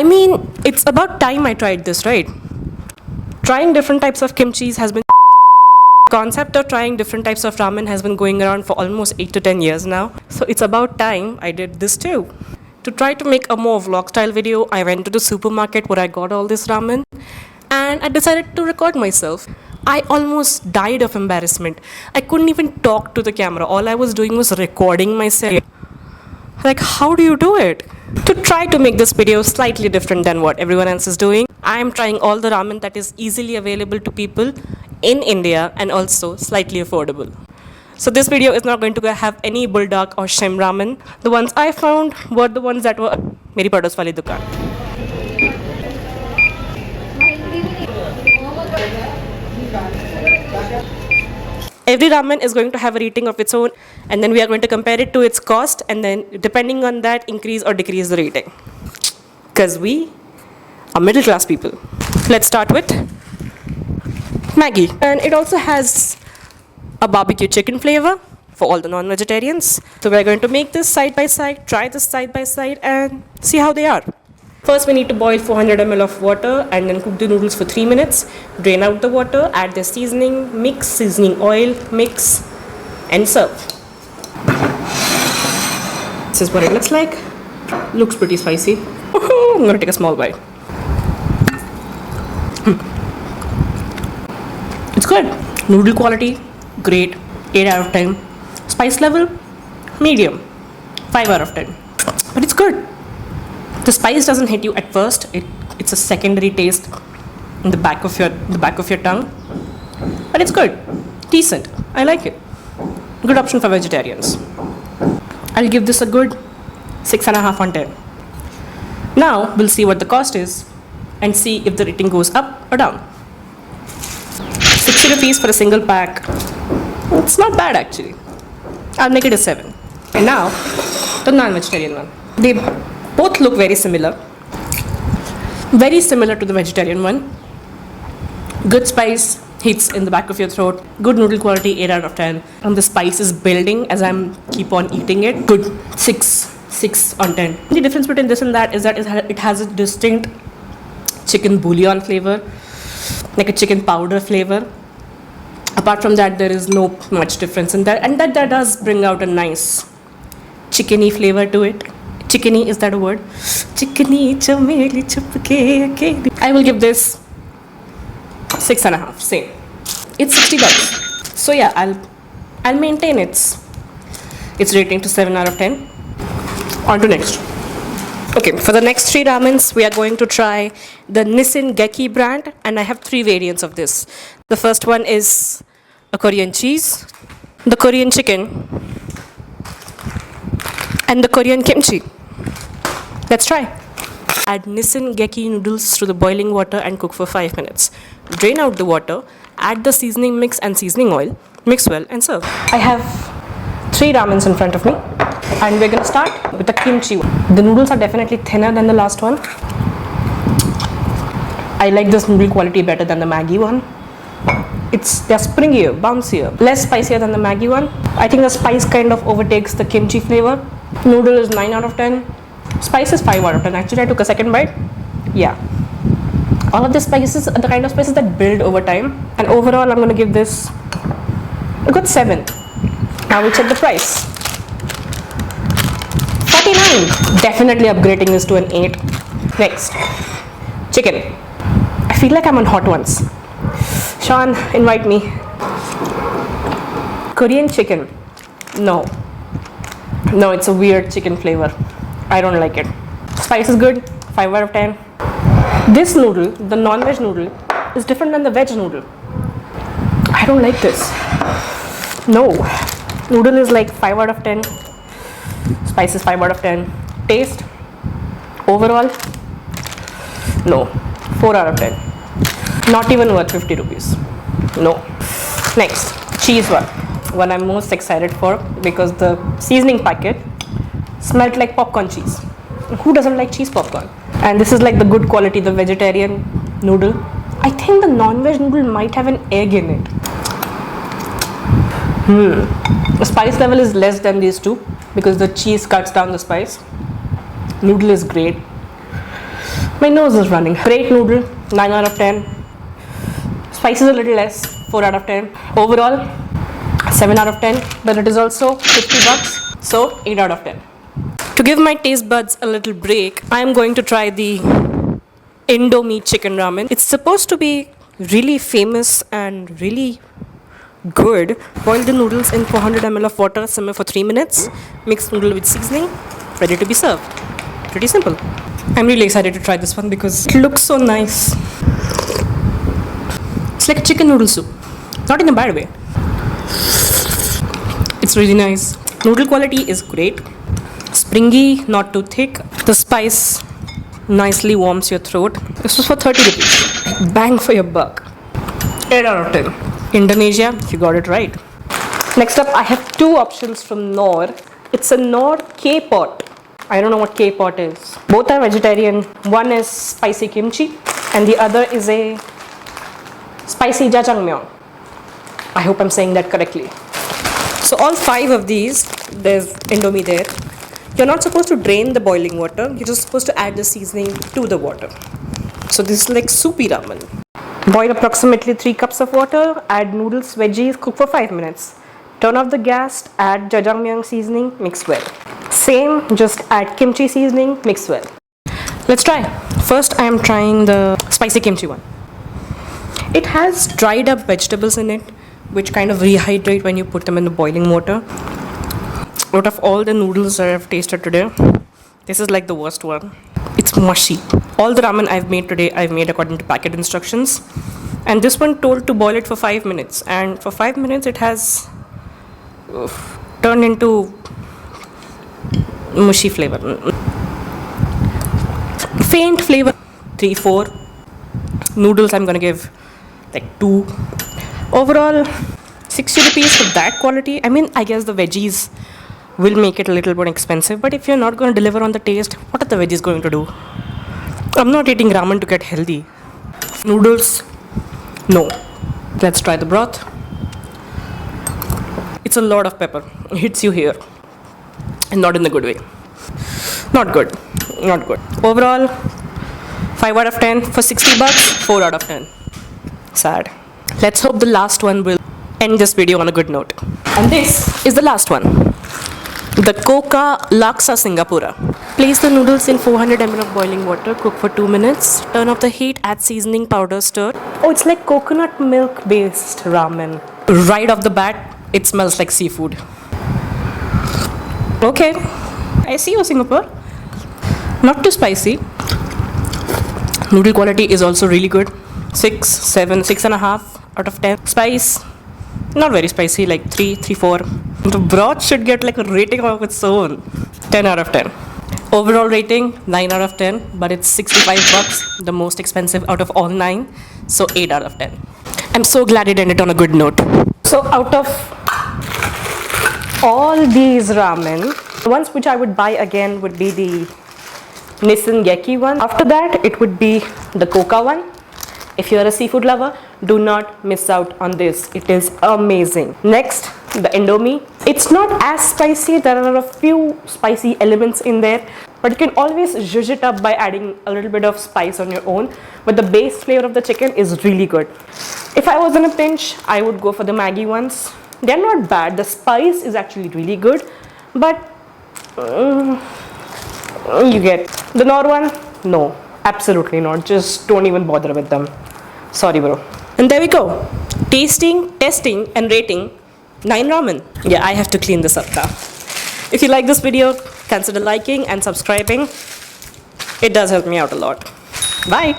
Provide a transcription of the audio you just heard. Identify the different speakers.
Speaker 1: I mean, it's about time I tried this, right? Trying different types of kimchis has been concept of trying different types of ramen has been going around for almost 8 to 10 years now. So it's about time I did this too. To try to make a more vlog style video, I went to the supermarket where I got all this ramen and I decided to record myself. I almost died of embarrassment. I couldn't even talk to the camera. All I was doing was recording myself. Like, how do you do it? To try to make this video slightly different than what everyone else is doing, I am trying all the ramen that is easily available to people in India and also slightly affordable. So this video is not going to have any bulldog or shim ramen. The ones I found were the ones that were meri pados wali dukaan. Every ramen is going to have a rating of its own, and then we are going to compare it to its cost, and then depending on that, increase or decrease the rating. Because we are middle class people. Let's start with Maggie. And it also has a barbecue chicken flavor for all the non-vegetarians. So we're going to make this side by side, try this side by side, and see how they are. First, we need to boil 400 ml of water and then cook the noodles for 3 minutes. Drain out the water, add the seasoning, mix seasoning oil, mix, and serve. This is what it looks like. Looks pretty spicy. I'm gonna take a small bite. It's good. Noodle quality, great. 8 out of 10. Spice level, medium. 5 out of 10. But it's good. The spice doesn't hit you at first. It's a secondary taste in the back of your tongue. But it's good. Decent. I like it. Good option for vegetarians. I'll give this a good 6.5 on 10. Now we'll see what the cost is and see if the rating goes up or down. 60 rupees for a single pack. It's not bad actually. I'll make it a 7. And now the non-vegetarian one. They both look very similar. Very similar to the vegetarian one. Good spice, hits in the back of your throat. Good noodle quality, 8 out of 10. And the spice is building as I'm keep on eating it. Good, 6 on 10. The difference between this and that is that it has a distinct chicken bouillon flavor, like a chicken powder flavor. Apart from that, there is no much difference in that, and that does bring out a nice chickeny flavor to it. Chickeny, is that a word? Chickeny chameli chupke. I will give this 6.5. Same. It's 60 bucks. So yeah, I'll maintain its rating to 7 out of 10. On to next. Okay, for the next 3 ramens, we are going to try the Nissin Geki brand, and I have 3 variants of this. The first one is a Korean cheese, the Korean chicken, and the Korean kimchi. Let's try. Add Nissin Geki noodles to the boiling water and cook for 5 minutes. Drain out the water, add the seasoning mix and seasoning oil, mix well and serve. I have 3 ramens in front of me, and we're going to start with the kimchi one. The noodles are definitely thinner than the last one. I like this noodle quality better than the Maggie one. They're springier, bouncier, less spicier than the Maggie one. I think the spice kind of overtakes the kimchi flavor. Noodle is 9 out of 10. Spice is 5 out of 10. Actually, I took a second bite. Yeah. All of the spices are the kind of spices that build over time. And overall, I'm going to give this a good 7. Now we'll check the price. 49. Definitely upgrading this to an 8. Next. Chicken. I feel like I'm on hot ones. Sean, invite me. Korean chicken. No, it's a weird chicken flavor. I don't like it. Spice is good. 5 out of 10. This noodle, the non-veg noodle, is different than the veg noodle. I don't like this. No. Noodle is like 5 out of 10. Spice is 5 out of 10. Taste, overall, no. 4 out of 10. Not even worth 50 rupees. No. Next, cheese one. One I'm most excited for because the seasoning packet smelled like popcorn cheese. Who doesn't like cheese popcorn? And this is like the good quality, the vegetarian noodle. I think the non-veg noodle might have an egg in it. The spice level is less than these two because the cheese cuts down the spice. Noodle is great. My nose is running. Great noodle, 9 out of 10. Spice is a little less, 4 out of 10. Overall, 7 out of 10. But it is also 50 bucks, so 8 out of 10. To give my taste buds a little break, I am going to try the Indomie chicken ramen. It's supposed to be really famous and really good. Boil the noodles in 400 ml of water, simmer for 3 minutes. Mix noodle with seasoning, ready to be served. Pretty simple. I'm really excited to try this one because it looks so nice. It's like a chicken noodle soup. Not in a bad way. It's really nice. Noodle quality is great. Springy, not too thick. The spice nicely warms your throat. This was for 30 rupees. Bang for your buck. 8 out of 10. Indonesia, you got it right. Next up, I have two options from Knorr. It's a Knorr K-pot. I don't know what K-pot is. Both are vegetarian. One is spicy kimchi and the other is a spicy jajangmyeon. I hope I'm saying that correctly. So all 5 of these, there's Indomie there. You're not supposed to drain the boiling water. You're just supposed to add the seasoning to the water. So this is like soupy ramen. Boil approximately 3 cups of water. Add noodles, veggies, cook for 5 minutes. Turn off the gas, add jajangmyeon seasoning, mix well. Same, just add kimchi seasoning, mix well. Let's try. First, I am trying the spicy kimchi one. It has dried up vegetables in it, which kind of rehydrate when you put them in the boiling water. Out of all the noodles that I've tasted today, this is like the worst one. It's mushy. All the ramen I've made today, I've made according to packet instructions. And this one told to boil it for 5 minutes. And for 5 minutes, it has turned into mushy flavor. Faint flavor. 3, 4. Noodles I'm gonna give like 2. Overall, 60 rupees for that quality. I mean, I guess the veggies will make it a little bit expensive, but if you're not going to deliver on the taste, what are the veggies going to do? I'm not eating ramen to get healthy. Noodles, no. Let's try the broth. It's a lot of pepper. It hits you here. And not in the good way. Not good. Not good. Overall, 5 out of 10. For 60 bucks, 4 out of 10. Sad. Let's hope the last one will end this video on a good note. And this is the last one. The Koka Laksa Singapura. Place the noodles in 400 ml of boiling water. Cook for 2 minutes. Turn off the heat. Add seasoning powder. Stir. Oh, it's like coconut milk based ramen. Right off the bat, it smells like seafood. Okay. I see you, Singapore. Not too spicy. Noodle quality is also really good. 6, 7, 6.5 out of 10. Spice, not very spicy, like 3, 4. The broth should get like a rating of its own. 10 out of 10. Overall rating, 9 out of 10, but it's 65 bucks, the most expensive out of all 9. So 8 out of 10. I'm so glad it ended on a good note. So out of all these ramen, the ones which I would buy again would be the Nissin Geki one. After that, it would be the Koka one. If you're a seafood lover, do not miss out on this. It is amazing. Next, the Indomie. It's not as spicy. There are a few spicy elements in there, but you can always zhuzh it up by adding a little bit of spice on your own. But the base flavor of the chicken is really good. If I was in a pinch, I would go for the Maggie ones. They're not bad. The spice is actually really good, but you get the Knorr one. No, absolutely not. Just don't even bother with them. Sorry, bro. And there we go. Tasting, testing, and rating 9 ramen. Yeah, I have to clean this up now. If you like this video, consider liking and subscribing. It does help me out a lot. Bye.